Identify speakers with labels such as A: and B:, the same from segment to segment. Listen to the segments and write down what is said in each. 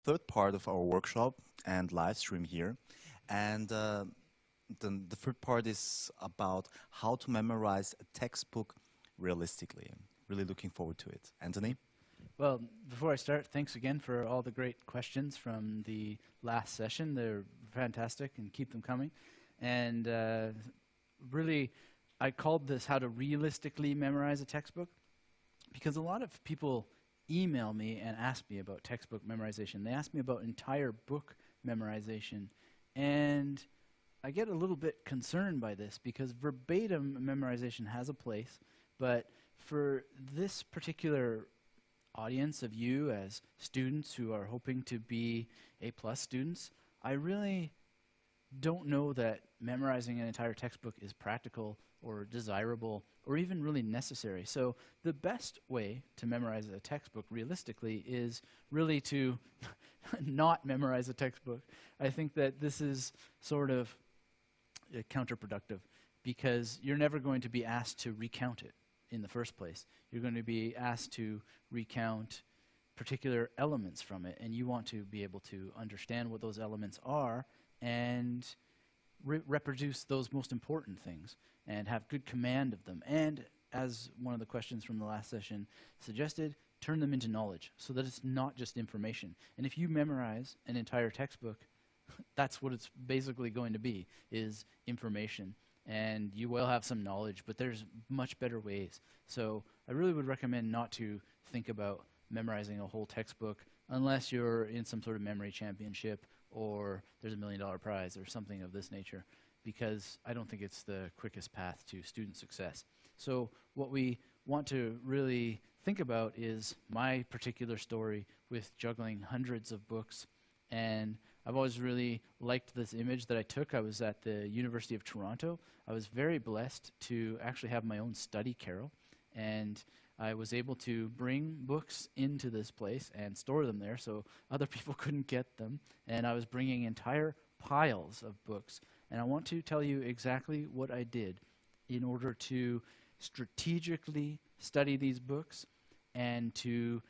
A: third part of our workshop and live stream here. And the third part is about how to memorize a textbook realistically. I'm really looking forward to it. Anthony?
B: Well, before I start, thanks again for all the great questions from the last session. They're fantastic, and keep them coming. And really, I called this How to Realistically Memorize a Textbook, because a lot of people email me and ask me about textbook memorization. They ask me about entire book memorization. And I get a little bit concerned by this, because verbatim memorization has a place, but for this particular audience of you as students who are hoping to be A+ students, I really don't know that memorizing an entire textbook is practical or desirable or even really necessary. So the best way to memorize a textbook realistically is really to not memorize a textbook. I think that this is sort of counterproductive, because you're never going to be asked to recount it in the first place. You're going to be asked to recount particular elements from it, and you want to be able to understand what those elements are and reproduce those most important things and have good command of them. And as one of the questions from the last session suggested, turn them into knowledge so that it's not just information. And if you memorize an entire textbook, that's what it's basically going to be, is information. And you will have some knowledge, but there's much better ways. So I really would recommend not to think about memorizing a whole textbook unless you're in some sort of memory championship or there's $1 million prize or something of this nature, because I don't think it's the quickest path to student success. So what we want to really think about is my particular story with juggling hundreds of books. And I've always really liked this image that I took. I was at the University of Toronto. I was very blessed to actually have my own study carrel, and I was able to bring books into this place and store them there so other people couldn't get them. And I was bringing entire piles of books. And I want to tell you exactly what I did in order to strategically study these books and to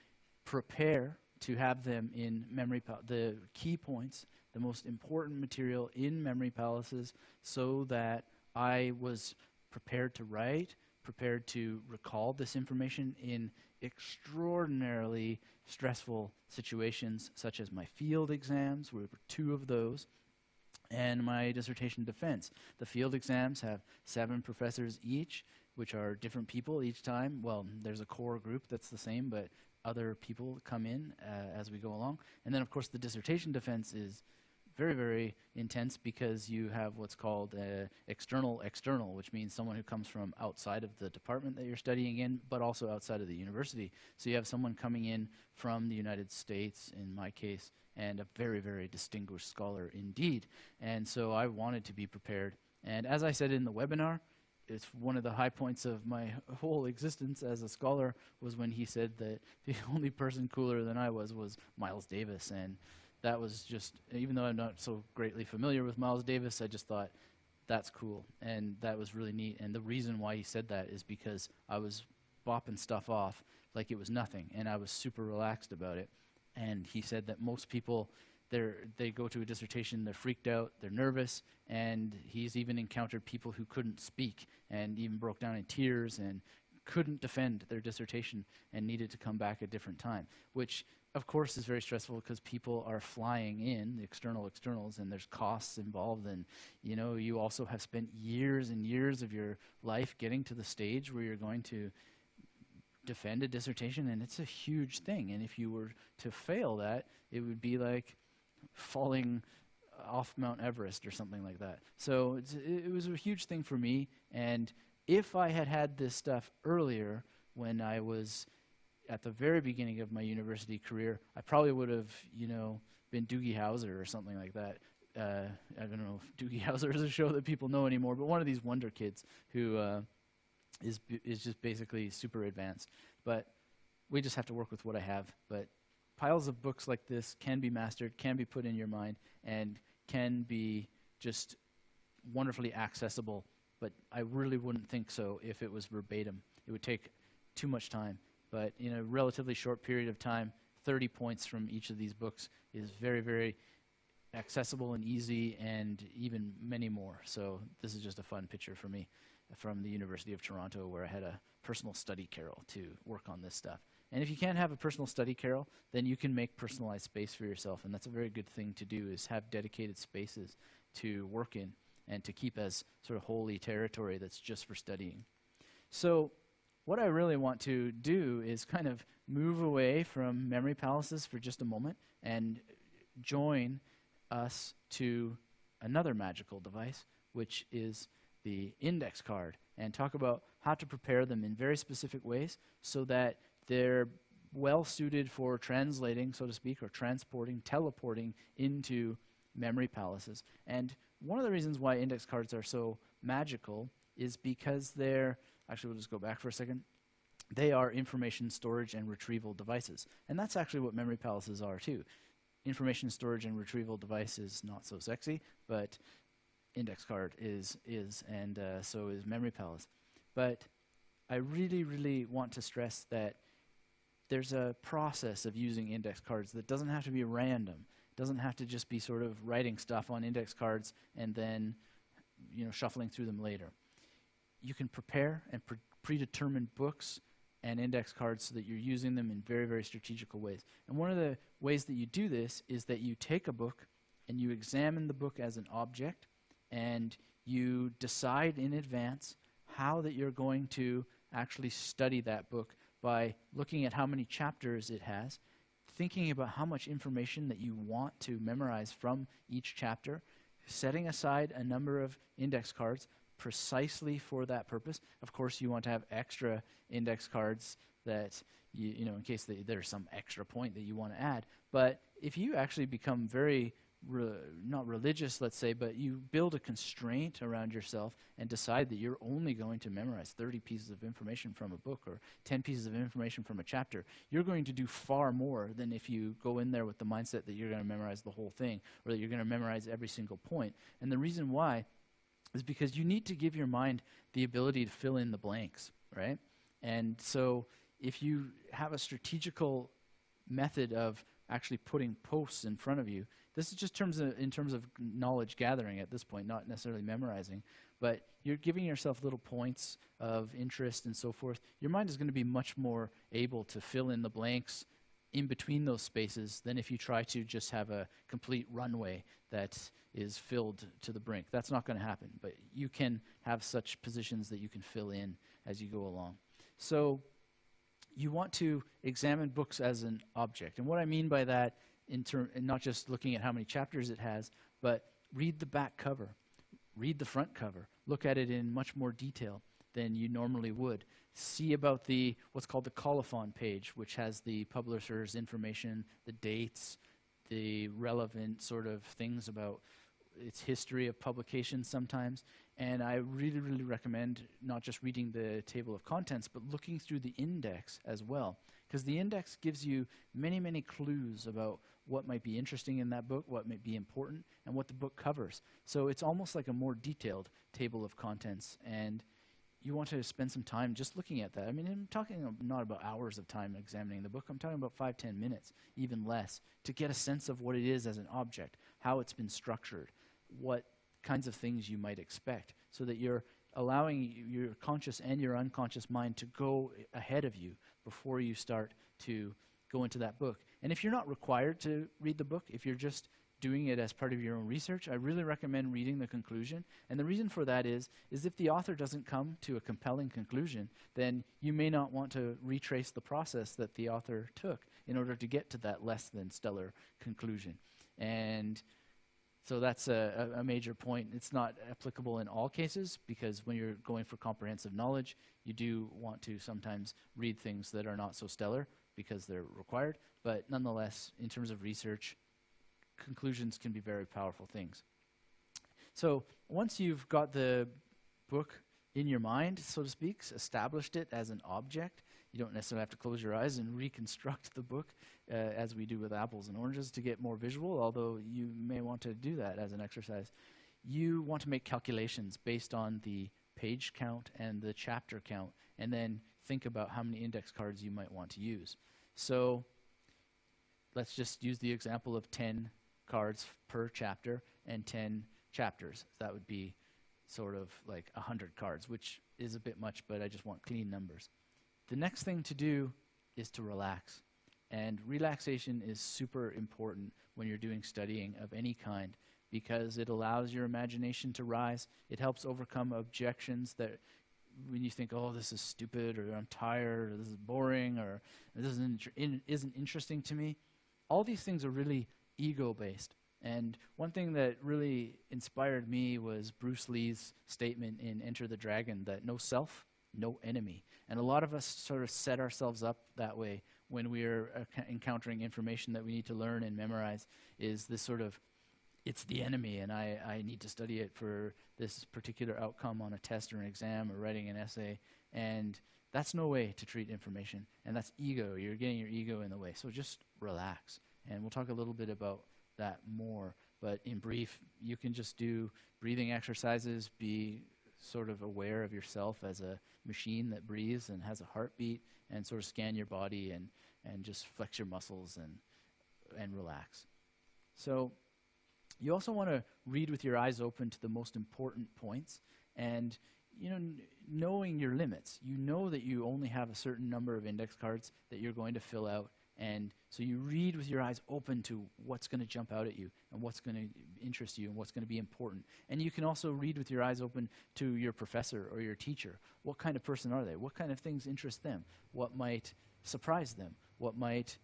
B: prepare to have them in memory, the key points, the most important material in memory palaces, so that I was prepared to write, prepared to recall this information in extraordinarily stressful situations, such as my field exams. There were 2 of those, and my dissertation defense. The field exams have 7 professors each, which are different people each time. Well, there's a core group that's the same, but other people come in as we go along. And then, of course, the dissertation defense is very, very intense, because you have what's called external, which means someone who comes from outside of the department that you're studying in, but also outside of the university. So you have someone coming in from the United States, in my case, and a very, very distinguished scholar indeed. And so I wanted to be prepared. And as I said in the webinar, it's one of the high points of my whole existence as a scholar was when he said that the only person cooler than I was Miles Davis. And that was just, even though I'm not so greatly familiar with Miles Davis, I just thought, that's cool. And that was really neat. And the reason why he said that is because I was bopping stuff off like it was nothing, and I was super relaxed about it. And he said that most people, they go to a dissertation, they're freaked out, they're nervous, and he's even encountered people who couldn't speak and even broke down in tears and couldn't defend their dissertation and needed to come back a different time, which of course is very stressful because people are flying in, the externals, and there's costs involved. And you know, you also have spent years and years of your life getting to the stage where you're going to defend a dissertation, and it's a huge thing. And if you were to fail that, it would be like falling off Mount Everest or something like that. So it was a huge thing for me. And if I had had this stuff earlier, when I was at the very beginning of my university career, I probably would have, you know, been Doogie Howser or something like that. I don't know if Doogie Howser is a show that people know anymore, but one of these wonder kids who is just basically super advanced. But we just have to work with what I have. But piles of books like this can be mastered, can be put in your mind, and can be just wonderfully accessible. But I really wouldn't think so if it was verbatim. It would take too much time. But in a relatively short period of time, 30 points from each of these books is very, very accessible and easy, and even many more. So this is just a fun picture for me from the University of Toronto, where I had a personal study carrel to work on this stuff. And if you can't have a personal study carrel, then you can make personalized space for yourself, and that's a very good thing to do, is have dedicated spaces to work in and to keep as sort of holy territory that's just for studying. So what I really want to do is kind of move away from memory palaces for just a moment and join us to another magical device, which is the index card, and talk about how to prepare them in very specific ways so that they're well suited for translating, so to speak, or transporting, teleporting into memory palaces. And one of the reasons why index cards are so magical is because they're, actually we'll just go back for a second, they are information storage and retrieval devices. And that's actually what memory palaces are too. Information storage and retrieval device is not so sexy, but index card is, and so is memory palace. But I really, really want to stress that there's a process of using index cards that doesn't have to be random. It doesn't have to just be sort of writing stuff on index cards and then, you know, shuffling through them later. You can prepare and predetermine books and index cards so that you're using them in very, very strategical ways. And one of the ways that you do this is that you take a book and you examine the book as an object, and you decide in advance how that you're going to actually study that book by looking at how many chapters it has, thinking about how much information that you want to memorize from each chapter, setting aside a number of index cards precisely for that purpose. Of course, you want to have extra index cards that, you know, in case there's some extra point that you want to add. But if you actually become very not religious, let's say, but you build a constraint around yourself and decide that you're only going to memorize 30 pieces of information from a book or 10 pieces of information from a chapter, you're going to do far more than if you go in there with the mindset that you're going to memorize the whole thing or that you're going to memorize every single point. And the reason why is because you need to give your mind the ability to fill in the blanks, right? And so if you have a strategical method of actually putting posts in front of you, this is just in terms of knowledge gathering at this point, not necessarily memorizing, but you're giving yourself little points of interest and so forth. Your mind is going to be much more able to fill in the blanks in between those spaces than if you try to just have a complete runway that is filled to the brink. That's not going to happen, but you can have such positions that you can fill in as you go along. So you want to examine books as an object. And what I mean by that, and not just looking at how many chapters it has, but read the back cover, read the front cover, look at it in much more detail than you normally would. See about the what's called the colophon page, which has the publisher's information, the dates, the relevant sort of things about its history of publication sometimes. And I really, really recommend not just reading the table of contents, but looking through the index as well, because the index gives you many, many clues about what might be interesting in that book, what might be important, and what the book covers. So it's almost like a more detailed table of contents, and you want to spend some time just looking at that. I mean, I'm talking not about hours of time examining the book. I'm talking about 5-10 minutes, even less, to get a sense of what it is as an object, how it's been structured, what kinds of things you might expect, so that you're allowing your conscious and your unconscious mind to go ahead of you before you start to go into that book. And if you're not required to read the book, if you're just doing it as part of your own research, I really recommend reading the conclusion. And the reason for that is if the author doesn't come to a compelling conclusion, then you may not want to retrace the process that the author took in order to get to that less than stellar conclusion. And so that's a major point. It's not applicable in all cases, because when you're going for comprehensive knowledge, you do want to sometimes read things that are not so stellar because they're required. But nonetheless, in terms of research, conclusions can be very powerful things. So once you've got the book in your mind, so to speak, established it as an object, you don't necessarily have to close your eyes and reconstruct the book as we do with apples and oranges to get more visual, although you may want to do that as an exercise. You want to make calculations based on the page count and the chapter count, and then think about how many index cards you might want to use. So let's just use the example of 10 cards per chapter and 10 chapters. That would be sort of like 100 cards, which is a bit much, but I just want clean numbers. The next thing to do is to relax. And relaxation is super important when you're doing studying of any kind, because it allows your imagination to rise. It helps overcome objections that when you think, oh, this is stupid, or I'm tired, or this is boring, or this isn't interesting to me. All these things are really ego-based. And one thing that really inspired me was Bruce Lee's statement in Enter the Dragon that no self, no enemy. And a lot of us sort of set ourselves up that way when we're encountering information that we need to learn and memorize, is this sort of, it's the enemy, and I need to study it for this particular outcome on a test or an exam or writing an essay. And that's no way to treat information. And that's ego. You're getting your ego in the way. So just relax. And we'll talk a little bit about that more. But in brief, you can just do breathing exercises, be sort of aware of yourself as a machine that breathes and has a heartbeat, and sort of scan your body and just flex your muscles and relax. So you also want to read with your eyes open to the most important points, and knowing your limits. You know that you only have a certain number of index cards that you're going to fill out, and so you read with your eyes open to what's going to jump out at you and what's going to interest you and what's going to be important. And you can also read with your eyes open to your professor or your teacher. What kind of person are they? What kind of things interest them? What might surprise them? What might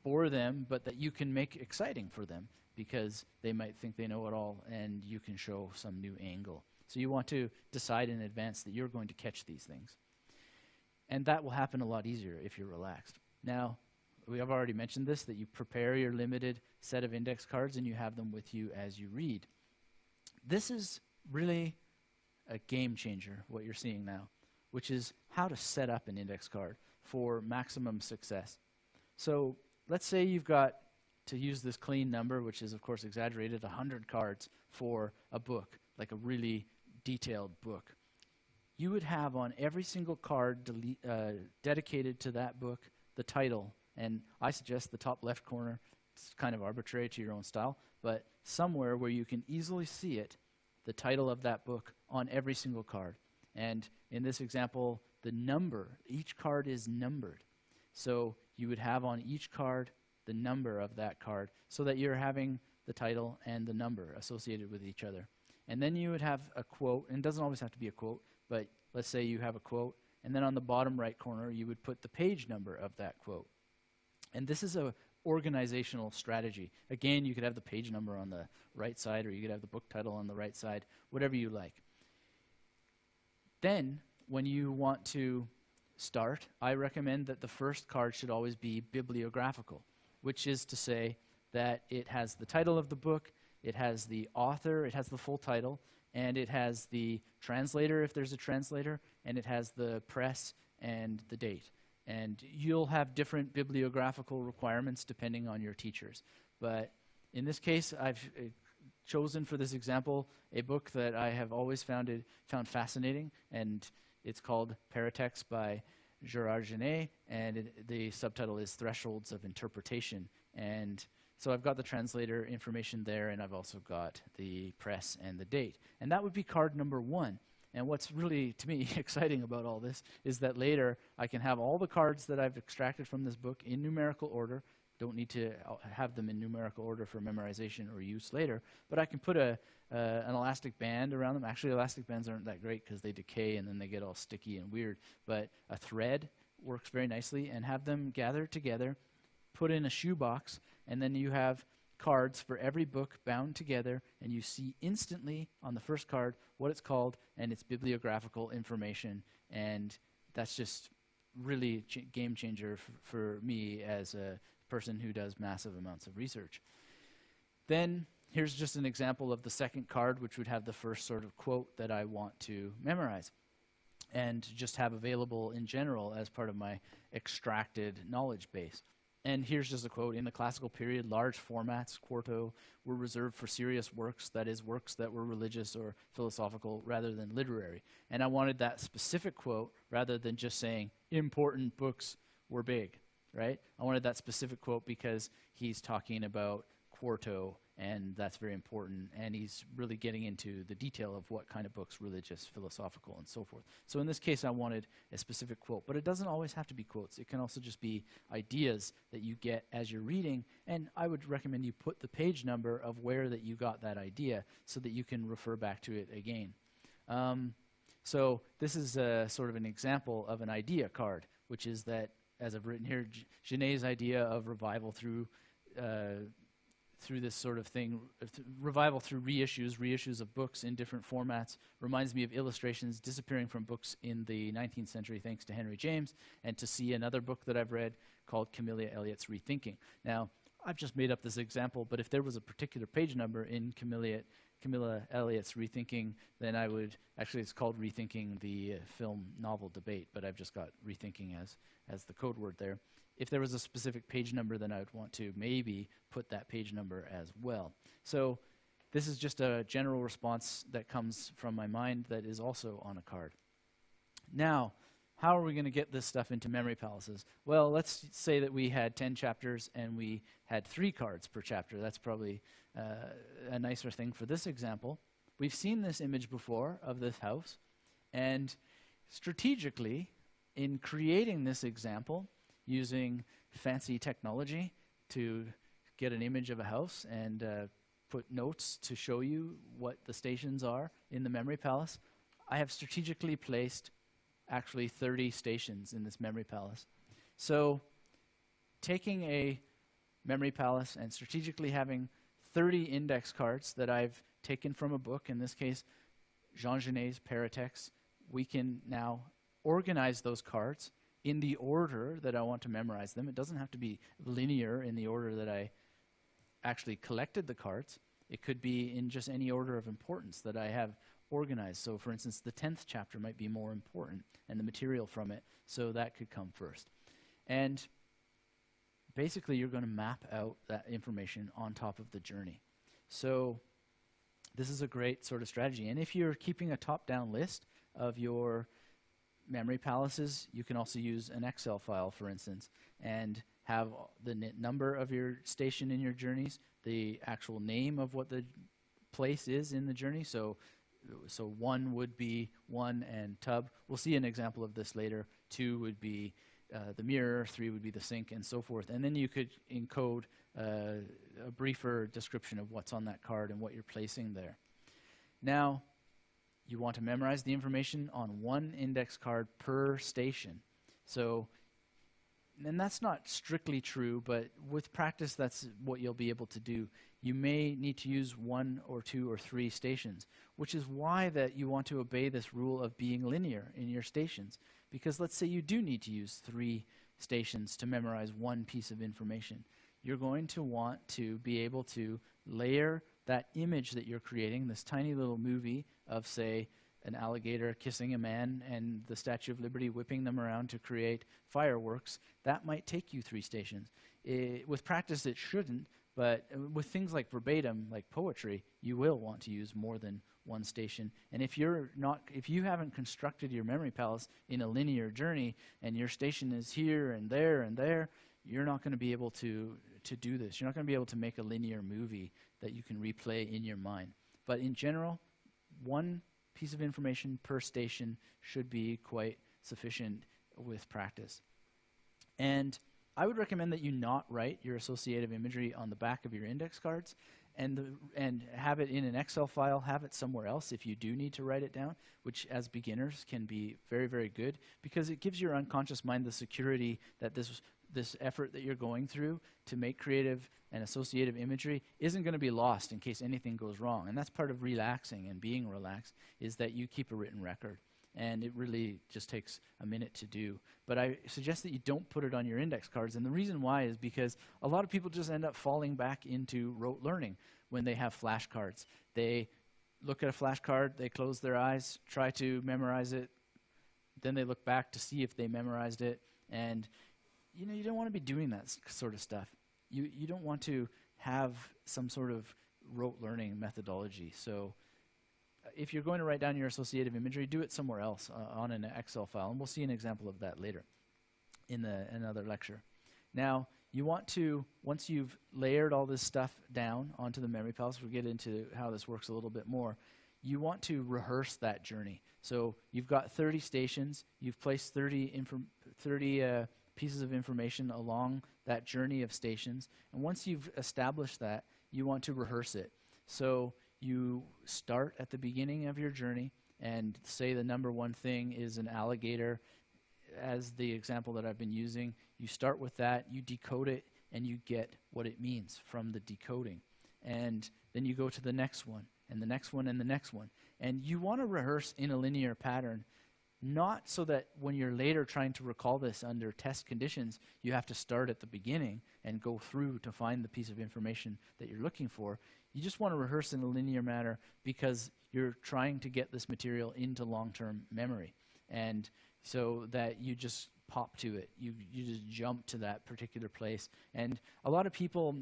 B: bore them, but that you can make exciting for them, because they might think they know it all and you can show some new angle. So you want to decide in advance that you're going to catch these things. And that will happen a lot easier if you're relaxed. Now, we have already mentioned this, that you prepare your limited set of index cards and you have them with you as you read. This is really a game changer, what you're seeing now, which is how to set up an index card for maximum success. So let's say you've got, to use this clean number, which is of course exaggerated, 100 cards for a book, like a really detailed book. You would have on every single card dedicated to that book the title, and I suggest the top left corner. It's kind of arbitrary to your own style, but somewhere where you can easily see it, the title of that book on every single card. And in this example, the number, each card is numbered. So you would have on each card the number of that card, so that you're having the title and the number associated with each other. And then you would have a quote, and it doesn't always have to be a quote, but let's say you have a quote, and then on the bottom right corner you would put the page number of that quote. And this is a organizational strategy. Again, you could have the page number on the right side, or you could have the book title on the right side, whatever you like. Then, when you want to start, I recommend that the first card should always be bibliographical, which is to say that it has the title of the book, it has the author, it has the full title, and it has the translator if there's a translator, and it has the press and the date. And you'll have different bibliographical requirements depending on your teachers. But in this case, I've chosen for this example a book that I have always found fascinating, and it's called Paratext by Gerard Genet, and the subtitle is Thresholds of Interpretation. And so I've got the translator information there, and I've also got the press and the date. And that would be card number 1. And what's really, to me, exciting about all this is that later I can have all the cards that I've extracted from this book in numerical order. Don't need to have them in numerical order for memorization or use later, but I can put an elastic band around them. Actually, elastic bands aren't that great because they decay and then they get all sticky and weird, but a thread works very nicely, and have them gather together, put in a shoebox, and then you have cards for every book bound together, and you see instantly on the first card what it's called and its bibliographical information. And that's just really game changer for me as a person who does massive amounts of research. Then here's just an example of the second card, which would have the first sort of quote that I want to memorize and just have available in general as part of my extracted knowledge base. And here's just a quote: in the classical period, large formats, quarto, were reserved for serious works, that is, works that were religious or philosophical rather than literary. And I wanted that specific quote rather than just saying important books were big. right? I wanted that specific quote because he's talking about quarto, and that's very important, and he's really getting into the detail of what kind of books, religious, philosophical, and so forth. So in this case, I wanted a specific quote, but it doesn't always have to be quotes. It can also just be ideas that you get as you're reading, and I would recommend you put the page number of where that you got that idea so that you can refer back to it again. So this is sort of an example of an idea card, which is that, as I've written here, Genet's idea of revival through this sort of thing, revival through reissues of books in different formats, reminds me of illustrations disappearing from books in the 19th century thanks to Henry James, and to see another book that I've read called Camilla Elliott's Rethinking. Now, I've just made up this example, but if there was a particular page number in Camilla Elliott's Rethinking, then I would, actually it's called Rethinking the Film Novel Debate, but I've just got Rethinking as the code word there. If there was a specific page number, then I would want to maybe put that page number as well. So this is just a general response that comes from my mind that is also on a card. Now, how are we going to get this stuff into memory palaces? Well, let's say that we had 10 chapters and we had 3 cards per chapter. That's probably a nicer thing for this example. We've seen this image before of this house, and strategically, in creating this example, using fancy technology to get an image of a house and put notes to show you what the stations are in the memory palace, I have strategically placed actually 30 stations in this memory palace. So taking a memory palace and strategically having 30 index cards that I've taken from a book, in this case Jean Genet's Paratext, we can now organize those cards in the order that I want to memorize them. It doesn't have to be linear in the order that I actually collected the cards. It could be in just any order of importance that I have organized. So for instance, the 10th chapter might be more important and the material from it, so that could come first. And basically you're going to map out that information on top of the journey. So this is a great sort of strategy. And if you're keeping a top-down list of your memory palaces, you can also use an Excel file, for instance, and have the number of your station in your journeys, the actual name of what the place is in the journey. So 1 would be 1 and tub. We'll see an example of this later. 2 would be the mirror, 3 would be the sink, and so forth. And then you could encode a briefer description of what's on that card and what you're placing there. Now, you want to memorize the information on 1 index card per station. So, and that's not strictly true, but with practice, that's what you'll be able to do. You may need to use 1 or 2 or 3 stations, which is why that you want to obey this rule of being linear in your stations. Because let's say you do need to use 3 stations to memorize 1 piece of information. You're going to want to be able to layer that image that you're creating, this tiny little movie of, say, an alligator kissing a man and the Statue of Liberty whipping them around to create fireworks. That might take you 3 stations. With practice, it shouldn't, but with things like verbatim, like poetry, you will want to use more than 1 station. And if you haven't constructed your memory palace in a linear journey, and your station is here and there, you're not going to be able to do this. You're not going to be able to make a linear movie that you can replay in your mind. But in general, 1 piece of information per station should be quite sufficient with practice. And I would recommend that you not write your associative imagery on the back of your index cards and have it in an Excel file, have it somewhere else if you do need to write it down, which as beginners can be very, very good, because it gives your unconscious mind the security that this effort that you're going through to make creative and associative imagery isn't going to be lost in case anything goes wrong. And that's part of relaxing and being relaxed, is that you keep a written record. And it really just takes a minute to do. But I suggest that you don't put it on your index cards. And the reason why is because a lot of people just end up falling back into rote learning when they have flashcards. They look at a flashcard, they close their eyes, try to memorize it, then they look back to see if they memorized it. And you don't want to be doing that sort of stuff. You don't want to have some sort of rote learning methodology. So if you're going to write down your associative imagery, do it somewhere else on an Excel file. And we'll see an example of that later in another lecture. Now, you want to, once you've layered all this stuff down onto the memory palace, we'll get into how this works a little bit more, you want to rehearse that journey. So you've got 30 stations, you've placed 30 pieces of information along that journey of stations, and once you've established that, you want to rehearse it. So you start at the beginning of your journey, and say the number one thing is an alligator, as the example that I've been using. You start with that, you decode it, and you get what it means from the decoding. And then you go to the next one, and the next one, and the next one. And you want to rehearse in a linear pattern, not so that when you're later trying to recall this under test conditions, you have to start at the beginning and go through to find the piece of information that you're looking for. You just want to rehearse in a linear manner because you're trying to get this material into long-term memory. And so that you just pop to it. You just jump to that particular place. And a lot of people,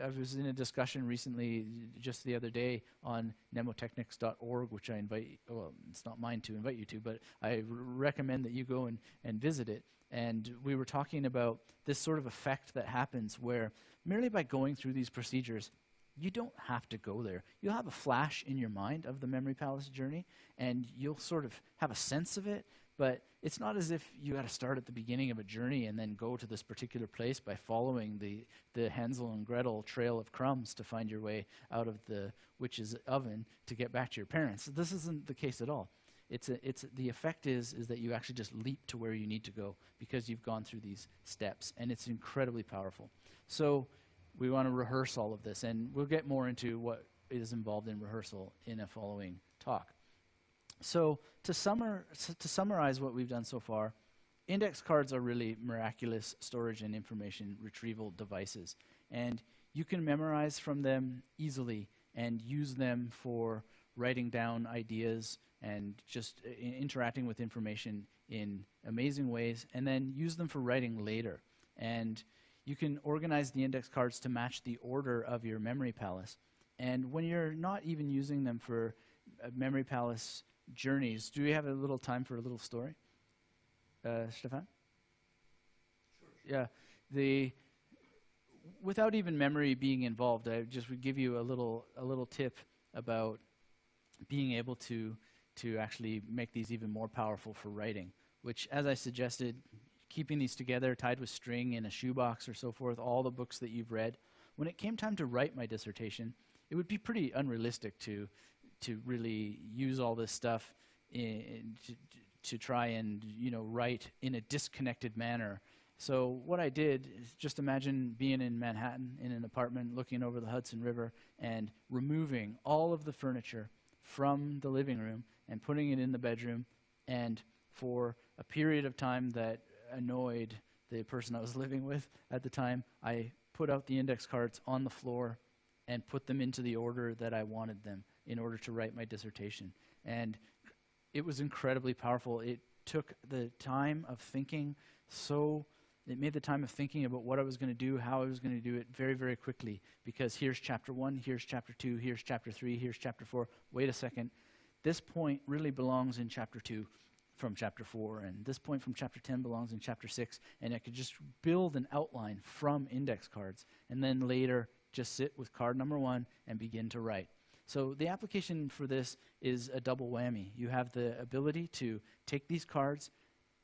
B: I was in a discussion recently, just the other day, on mnemotechnics.org, which I invite, well, it's not mine to invite you to, but I recommend that you go and visit it. And we were talking about this sort of effect that happens where merely by going through these procedures, you don't have to go there. You'll have a flash in your mind of the memory palace journey, and you'll sort of have a sense of it, but it's not as if you got to start at the beginning of a journey and then go to this particular place by following the Hansel and Gretel trail of crumbs to find your way out of the witch's oven to get back to your parents. This isn't the case at all. The effect is that you actually just leap to where you need to go because you've gone through these steps, and it's incredibly powerful. So we want to rehearse all of this, and we'll get more into what is involved in rehearsal in a following talk. So to summarize what we've done so far, index cards are really miraculous storage and information retrieval devices. And you can memorize from them easily and use them for writing down ideas and just interacting with information in amazing ways, and then use them for writing later. And you can organize the index cards to match the order of your memory palace. And when you're not even using them for memory palace journeys, do we have a little time for a little story? Stefan? Sure. Yeah. Without even memory being involved, I just would give you a little tip about being able to actually make these even more powerful for writing, which, as I suggested, keeping these together, tied with string in a shoebox or so forth, all the books that you've read. When it came time to write my dissertation, it would be pretty unrealistic to really use all this stuff to try and write in a disconnected manner. So what I did is just imagine being in Manhattan in an apartment looking over the Hudson River and removing all of the furniture from the living room and putting it in the bedroom, and for a period of time that annoyed the person I was living with at the time, I put out the index cards on the floor and put them into the order that I wanted them in order to write my dissertation. And it was incredibly powerful. It took the time of thinking, it made the time of thinking about what I was going to do, how I was going to do it very, very quickly, because here's chapter 1, here's chapter 2, here's chapter 3, here's chapter 4. Wait a second. This point really belongs in chapter 2 from chapter 4, and this point from chapter 10 belongs in chapter 6, and I could just build an outline from index cards, and then later just sit with card number 1 and begin to write. So the application for this is a double whammy. You have the ability to take these cards,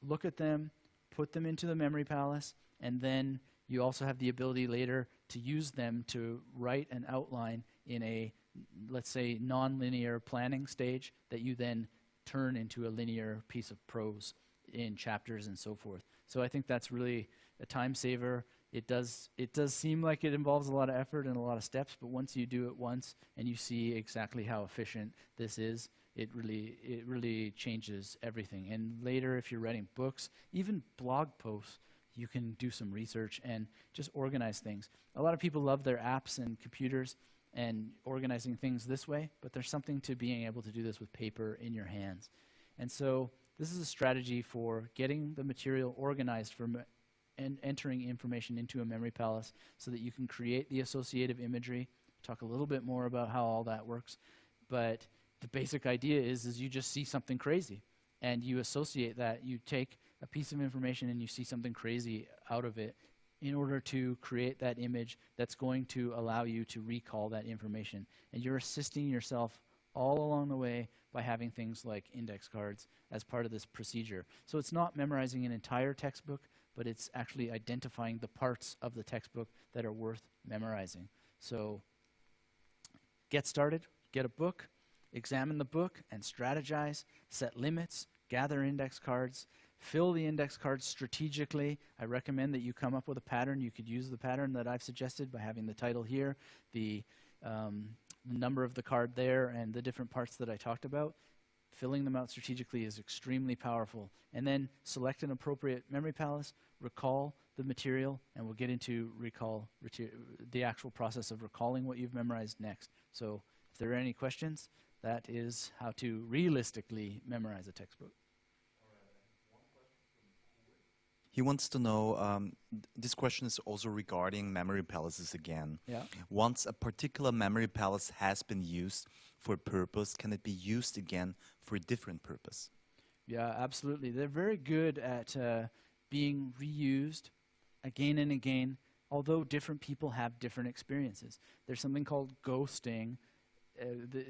B: look at them, put them into the memory palace, and then you also have the ability later to use them to write an outline in a, let's say, non-linear planning stage that you then turn into a linear piece of prose in chapters and so forth. So I think that's really a time saver. It does seem like it involves a lot of effort and a lot of steps, but once you do it once and you see exactly how efficient this is, it really changes everything. And later, if you're writing books, even blog posts, you can do some research and just organize things. A lot of people love their apps and computers and organizing things this way, but there's something to being able to do this with paper in your hands. And so this is a strategy for getting the material organized and entering information into a memory palace so that you can create the associative imagery. Talk a little bit more about how all that works. But the basic idea is you just see something crazy and you associate that. You take a piece of information and you see something crazy out of it. in order to create that image that's going to allow you to recall that information. And you're assisting yourself all along the way by having things like index cards as part of this procedure. So it's not memorizing an entire textbook, but it's actually identifying the parts of the textbook that are worth memorizing. So get started, get a book, examine the book and strategize, set limits, gather index cards, fill the index cards strategically. I recommend that you come up with a pattern. You could use the pattern that I've suggested by having the title here, the number of the card there, and the different parts that I talked about. Filling them out strategically is extremely powerful. And then select an appropriate memory palace, recall the material, and we'll get into the actual process of recalling what you've memorized next. So if there are any questions, that is how to realistically memorize a textbook.
A: He wants to know, this question is also regarding memory palaces again.
B: Yeah.
A: Once a particular memory palace has been used for a purpose, can it be used again for a different purpose?
B: Yeah, absolutely. They're very good at being reused again and again, although different people have different experiences. There's something called ghosting.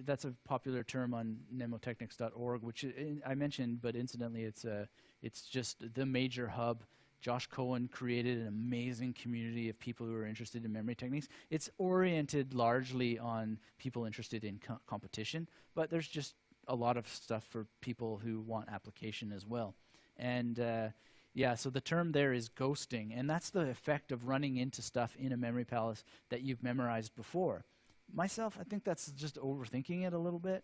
B: That's a popular term on mnemotechnics.org, which I mentioned, but incidentally, it's just the major hub. Josh Cohen created an amazing community of people who are interested in memory techniques. It's oriented largely on people interested in competition, but there's just a lot of stuff for people who want application as well. And yeah, so the term there is ghosting, and that's the effect of running into stuff in a memory palace that you've memorized before. Myself, I think that's just overthinking it a little bit.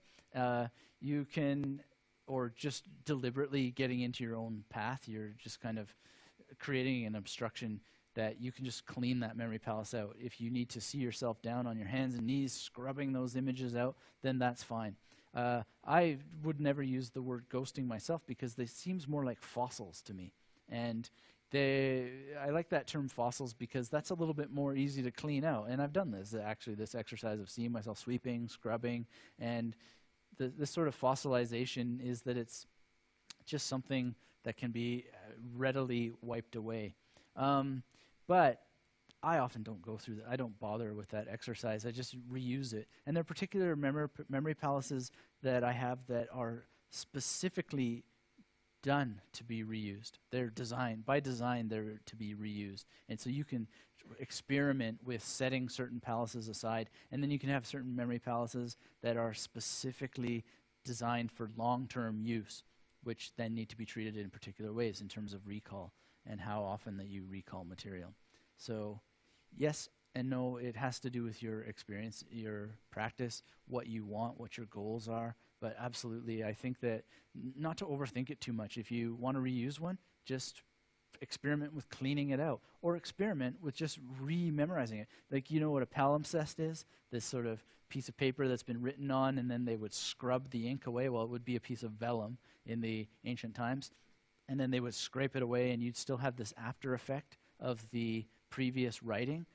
B: You can, or just deliberately getting into your own path, you're just kind of creating an obstruction that you can just clean that memory palace out. If you need to see yourself down on your hands and knees scrubbing those images out, then that's fine. I would never use the word ghosting myself because they seems more like fossils to me. And I like that term fossils because that's a little bit more easy to clean out. And I've done this, actually, this exercise of seeing myself sweeping, scrubbing, and this sort of fossilization is that it's just something that can be readily wiped away. But I often don't go through that. I don't bother with that exercise. I just reuse it. And there are particular memory palaces that I have that are specifically done to be reused. They're designed, by design, they're to be reused. And so you can experiment with setting certain palaces aside, and then you can have certain memory palaces that are specifically designed for long-term use, which then need to be treated in particular ways in terms of recall and how often that you recall material. So yes and no, it has to do with your experience, your practice, what you want, what your goals are. But absolutely, I think that not to overthink it too much. If you want to reuse one, just experiment with cleaning it out, or experiment with just re-memorizing it. Like, you know what a palimpsest is? This sort of piece of paper that's been written on, and then they would scrub the ink away. Well, it would be a piece of vellum in the ancient times. And then they would scrape it away, and you'd still have this after effect of the previous writing.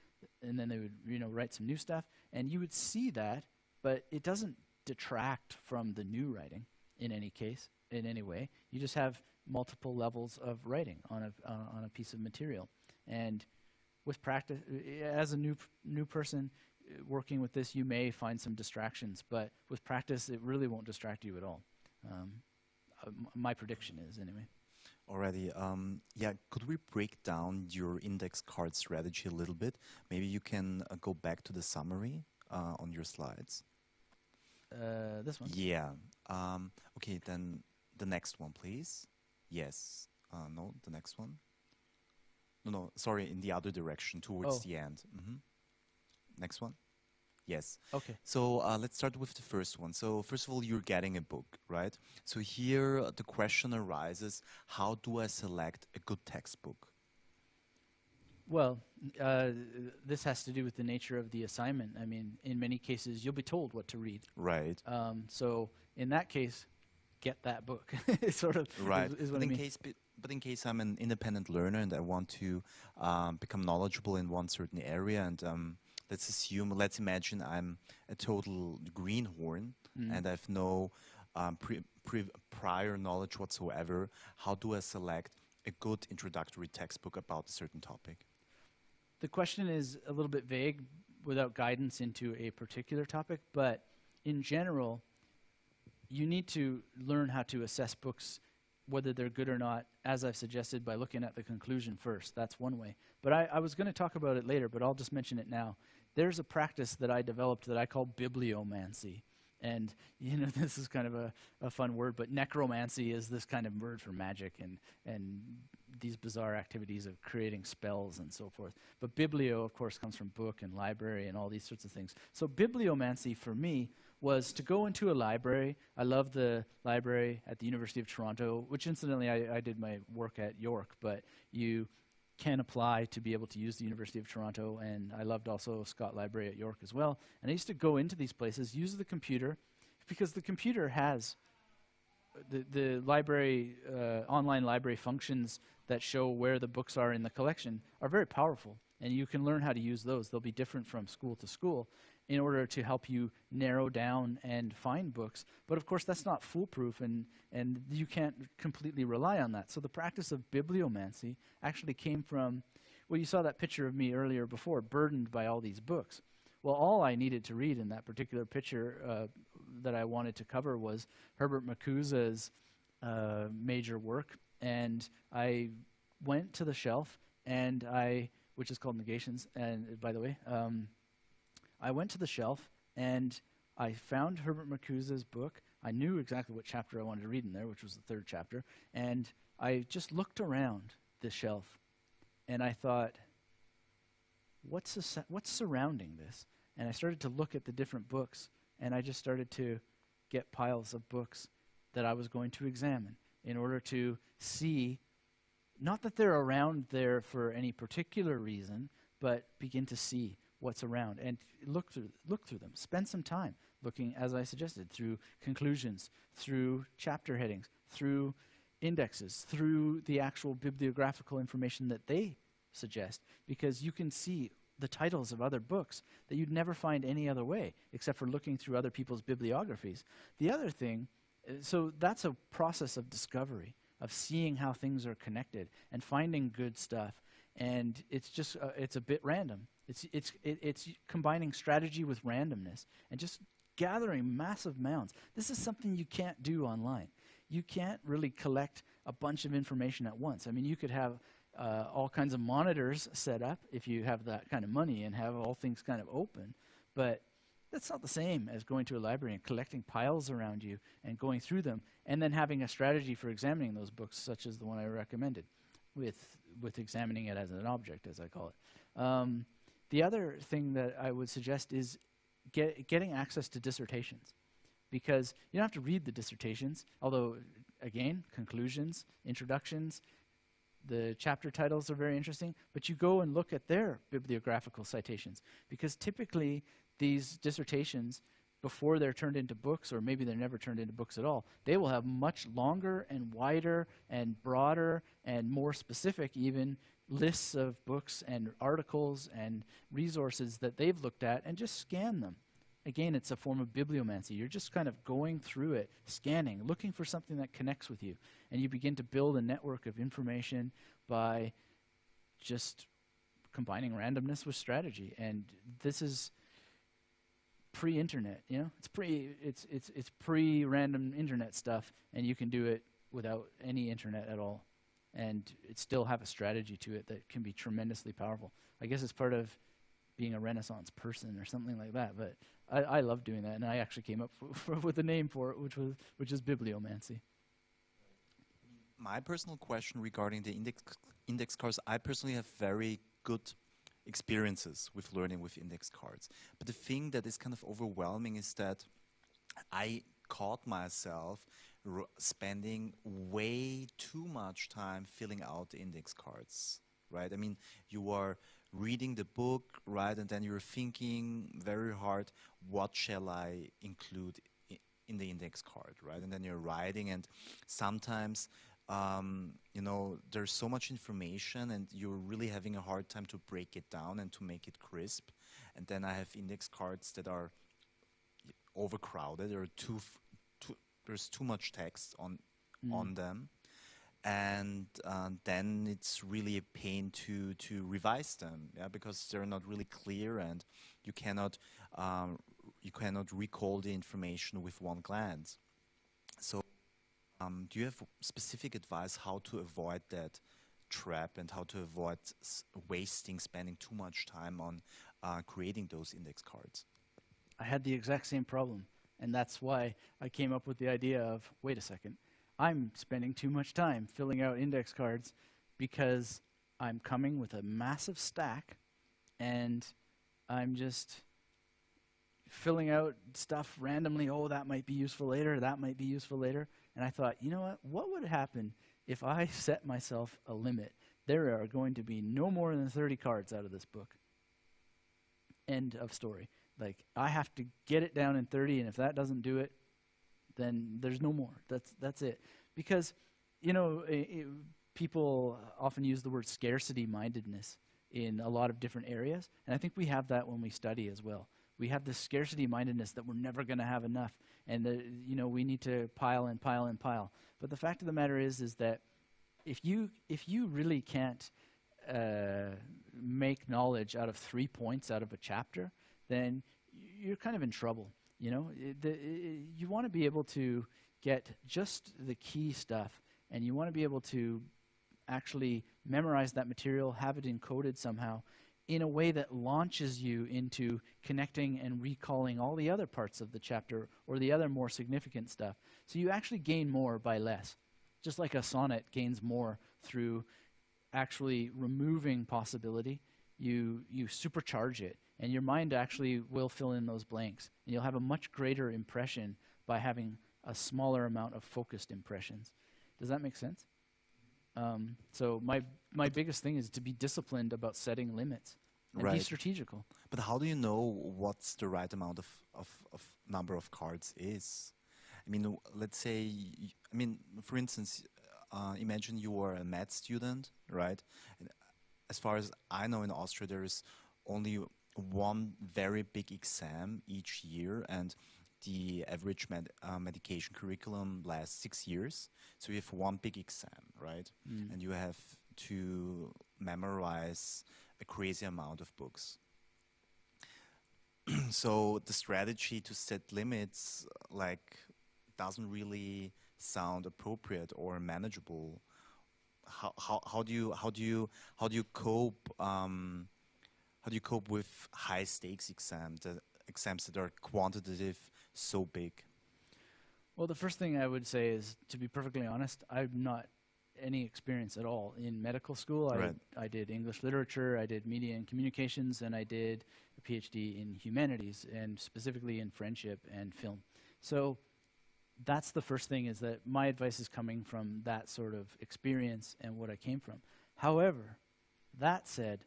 B: And then they would, write some new stuff. And you would see that, but it doesn't detract from the new writing in any case, in any way. You just have multiple levels of writing on a piece of material. And with practice, as a new person working with this, you may find some distractions, but with practice, it really won't distract you at all. My prediction is, anyway.
A: Alrighty. Yeah, could we break down your index card strategy a little bit? Maybe you can go back to the summary on your slides.
B: This one?
A: Yeah. Okay, then the next one, please. Yes. No, the next one. No, sorry, in the other direction, towards the end. Next one. Yes.
B: Okay.
A: So let's start with the first one. So first of all, you're getting a book, right? So here the question arises, how do I select a good textbook?
B: Well, this has to do with the nature of the assignment. I mean, in many cases, you'll be told what to read.
A: Right.
B: So in that case, get that book. Sort of
A: right.
B: is what I mean.
A: But in case I'm an independent learner and I want to become knowledgeable in one certain area, and let's imagine I'm a total greenhorn and I have no prior knowledge whatsoever. How do I select a good introductory textbook about a certain topic?
B: the question is a little bit vague without guidance into a particular topic, but in general, you need to learn how to assess books, whether they're good or not, as I've suggested, by looking at the conclusion first. That's one way. But I was going to talk about it later, but I'll just mention it now. There's a practice that I developed that I call bibliomancy. And, this is kind of a fun word, but necromancy is this kind of word for magic and these bizarre activities of creating spells and so forth. But biblio, of course, comes from book and library and all these sorts of things. So bibliomancy for me was to go into a library. I love the library at the University of Toronto, which incidentally I did my work at York, but you can apply to be able to use the University of Toronto, and I loved also Scott Library at York as well. And I used to go into these places, use the computer, because the computer has the library, online library functions that show where the books are in the collection are very powerful, and you can learn how to use those. They'll be different from school to school in order to help you narrow down and find books. But of course, that's not foolproof, and you can't completely rely on that. So the practice of bibliomancy actually came from, well, you saw that picture of me earlier before, burdened by all these books. Well, all I needed to read in that particular picture that I wanted to cover was Herbert Macusa's major work, and I went to the shelf, and which is called Negations, and by the way, I went to the shelf and I found Herbert Macusa's book. I knew exactly what chapter I wanted to read in there, which was the third chapter. And I just looked around the shelf and I thought, what's surrounding this? And I started to look at the different books, and I just started to get piles of books that I was going to examine in order to see, not that they're around there for any particular reason, but begin to see what's around and look through them. Spend some time looking, as I suggested, through conclusions, through chapter headings, through indexes, through the actual bibliographical information that they suggest, because you can see the titles of other books that you'd never find any other way except for looking through other people's bibliographies. The other thing, so that's a process of discovery, of seeing how things are connected and finding good stuff. And it's just it's a bit random. It's combining strategy with randomness and just gathering massive amounts. This is something you can't do online. You can't really collect a bunch of information at once. I mean, you could have all kinds of monitors set up if you have that kind of money and have all things kind of open, but that's not the same as going to a library and collecting piles around you and going through them and then having a strategy for examining those books, such as the one I recommended, with examining it as an object, as I call it. The other thing that I would suggest is getting access to dissertations, because you don't have to read the dissertations, although, again, conclusions, introductions, the chapter titles are very interesting, but you go and look at their bibliographical citations, because typically these dissertations, before they're turned into books, or maybe they're never turned into books at all, they will have much longer and wider and broader and more specific even lists of books and articles and resources that they've looked at, and just scan them. Again, it's a form of bibliomancy. You're just kind of going through it, scanning, looking for something that connects with you, and you begin to build a network of information by just combining randomness with strategy. And this is pre-internet, it's pre-random internet stuff, and you can do it without any internet at all, and it still have a strategy to it that can be tremendously powerful. I guess it's part of being a Renaissance person or something like that, but I love doing that, and I actually came up with a name for it, which is bibliomancy.
A: My personal question regarding the index cards, I personally have very good experiences with learning with index cards. But the thing that is kind of overwhelming is that I caught myself spending way too much time filling out the index cards, right? I mean, you are reading the book, right, and then you're thinking very hard, what shall I include in the index card, right? And then you're writing, and sometimes there's so much information and you're really having a hard time to break it down and to make it crisp. And then I have index cards that are overcrowded, or there's too much text on them. and then it's really a pain to revise them, yeah, because they're not really clear, and you cannot um, you cannot recall the information with one glance. So, do you have specific advice how to avoid that trap and how to avoid spending too much time on creating those index cards?
B: I had the exact same problem. And that's why I came up with the idea of, wait a second, I'm spending too much time filling out index cards because I'm coming with a massive stack and I'm just filling out stuff randomly. Oh, that might be useful later. That might be useful later. And I thought, you know what? What would happen if I set myself a limit? There are going to be no more than 30 cards out of this book. End of story. Like, I have to get it down in 30, and if that doesn't do it, then there's no more. That's it. Because, you know, people often use the word scarcity mindedness in a lot of different areas, and I think we have that when we study as well. We have this scarcity mindedness that we're never going to have enough, and you know, we need to pile and pile and pile. But the fact of the matter is that if you really can't make knowledge out of 3 points out of a chapter, then you're kind of in trouble. You know, you want to be able to get just the key stuff, and you want to be able to actually memorize that material, have it encoded somehow in a way that launches you into connecting and recalling all the other parts of the chapter or the other more significant stuff. So you actually gain more by less. Just like a sonnet gains more through actually removing possibility, you supercharge it, and your mind actually will fill in those blanks, and you'll have a much greater impression by having a smaller amount of focused impressions. Does that make sense? So my biggest thing is to be disciplined about setting limits and be
A: Right.
B: strategical.
A: But how do you know what's the right amount of number of cards is? I mean, let's say, I mean, for instance, imagine you are a math student, right? And as far as I know, in Austria, there is only one very big exam each year, and the average medication curriculum lasts 6 years. So you have one big exam, right?
B: Mm.
A: And you have to memorize a crazy amount of books. So the strategy to set limits, like, doesn't really sound appropriate or manageable. How do you cope how do you cope with high stakes exams that are quantitative, so big?
B: Well, the first thing I would say is, to be perfectly honest, I've not any experience at all in medical school.
A: Right.
B: I did English literature, I did media and communications, and I did a PhD in humanities, and specifically in friendship and film. So that's the first thing, is that my advice is coming from that sort of experience and what I came from. However, that said,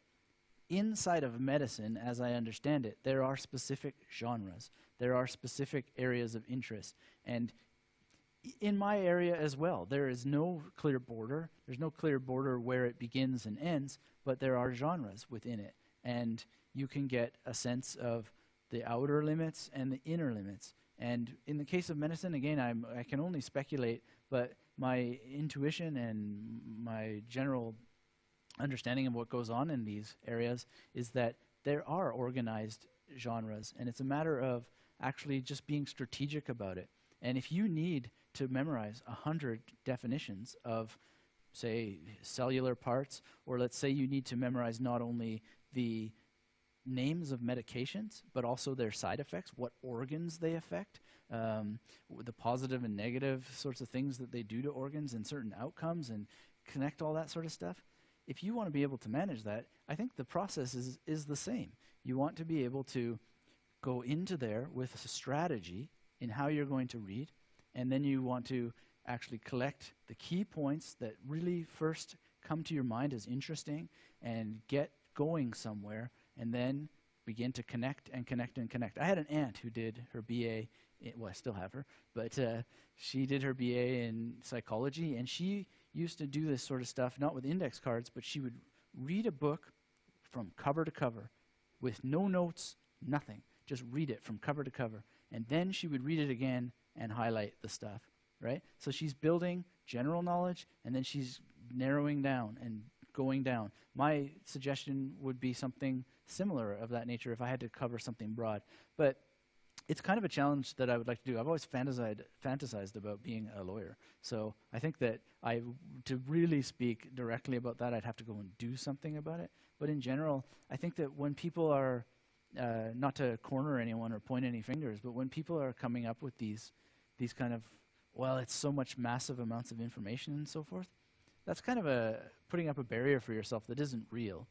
B: inside of medicine, as I understand it, there are specific genres. There are specific areas of interest. And in my area as well, there is no clear border. There's no clear border where it begins and ends, but there are genres within it. And you can get a sense of the outer limits and the inner limits. And in the case of medicine, again, I can only speculate, but my intuition and my general understanding of what goes on in these areas is that there are organized genres, and it's a matter of actually just being strategic about it. And if you need to memorize 100 definitions of, say, cellular parts, or let's say you need to memorize not only the names of medications, but also their side effects, what organs they affect, the positive and negative sorts of things that they do to organs and certain outcomes, and connect all that sort of stuff. If you want to be able to manage that, I think the process is the same. You want to be able to go into there with a strategy in how you're going to read, and then you want to actually collect the key points that really first come to your mind as interesting and get going somewhere, and then begin to connect and connect and connect. I had an aunt who did her BA, well, I still have her, but she did her BA in psychology, and she used to do this sort of stuff, not with index cards, but she would read a book from cover to cover with no notes, nothing. Just read it from cover to cover. And then she would read it again and highlight the stuff, right? So she's building general knowledge, and then she's narrowing down and going down. My suggestion would be something similar of that nature if I had to cover something broad. But it's kind of a challenge that I would like to do. I've always fantasized about being a lawyer. So I think that to really speak directly about that, I'd have to go and do something about it. But in general, I think that when people are, not to corner anyone or point any fingers, but when people are coming up with these kind of, well, it's so much massive amounts of information and so forth, that's kind of putting up a barrier for yourself that isn't real.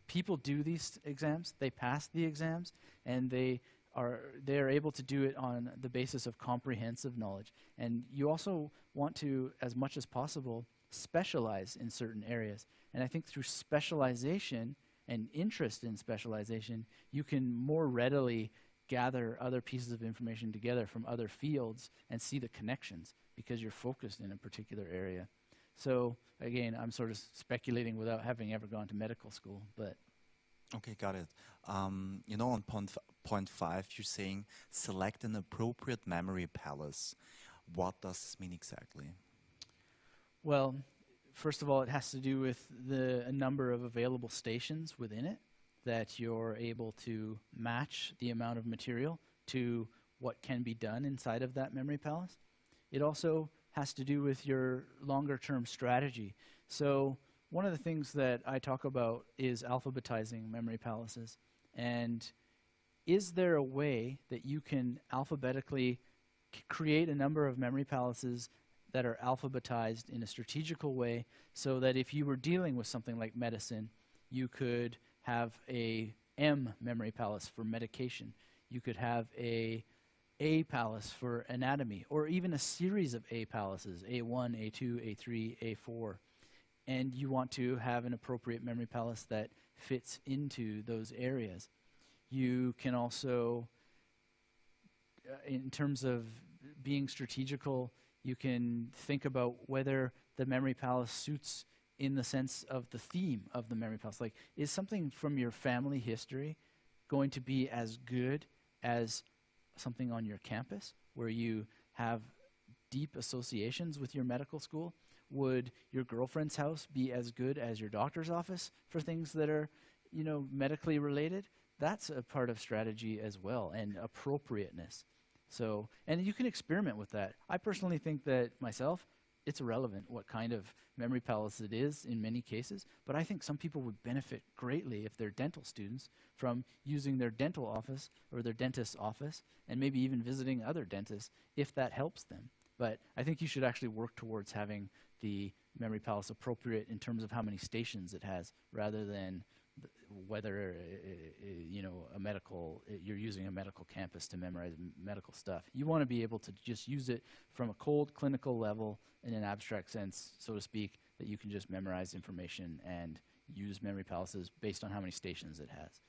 B: People do these exams, they pass the exams, and they are able to do it on the basis of comprehensive knowledge. And you also want to, as much as possible, specialize in certain areas. And I think through specialization and interest in specialization, you can more readily gather other pieces of information together from other fields and see the connections because you're focused in a particular area. So again, I'm sort of speculating without having ever gone to medical school, but
A: Okay, got it. On point 5, you're saying select an appropriate memory palace. What does this mean exactly?
B: well, first of all, it has to do with a number of available stations within it that you're able to match the amount of material to what can be done inside of that memory palace. It also has to do with your longer term strategy. So one of the things that I talk about is alphabetizing memory palaces. And is there a way that you can alphabetically create a number of memory palaces that are alphabetized in a strategical way so that if you were dealing with something like medicine, you could have a M memory palace for medication. You could have a palace for anatomy, or even a series of A palaces, A1, A2, A3, A4. And you want to have an appropriate memory palace that fits into those areas. You can also, in terms of being strategical, you can think about whether the memory palace suits in the sense of the theme of the memory palace. Like, is something from your family history going to be as good as something on your campus where you have deep associations with your medical school? Would your girlfriend's house be as good as your doctor's office for things that are, medically related? That's a part of strategy as well, and appropriateness. So, and you can experiment with that. I personally think that myself, it's irrelevant what kind of memory palace it is in many cases, but I think some people would benefit greatly if they're dental students from using their dental office or their dentist's office, and maybe even visiting other dentists if that helps them. But I think you should actually work towards having the memory palace appropriate in terms of how many stations it has, rather than whether you're using a medical campus to memorize medical stuff. You want to be able to just use it from a cold clinical level in an abstract sense, so to speak, that you can just memorize information and use memory palaces based on how many stations it has.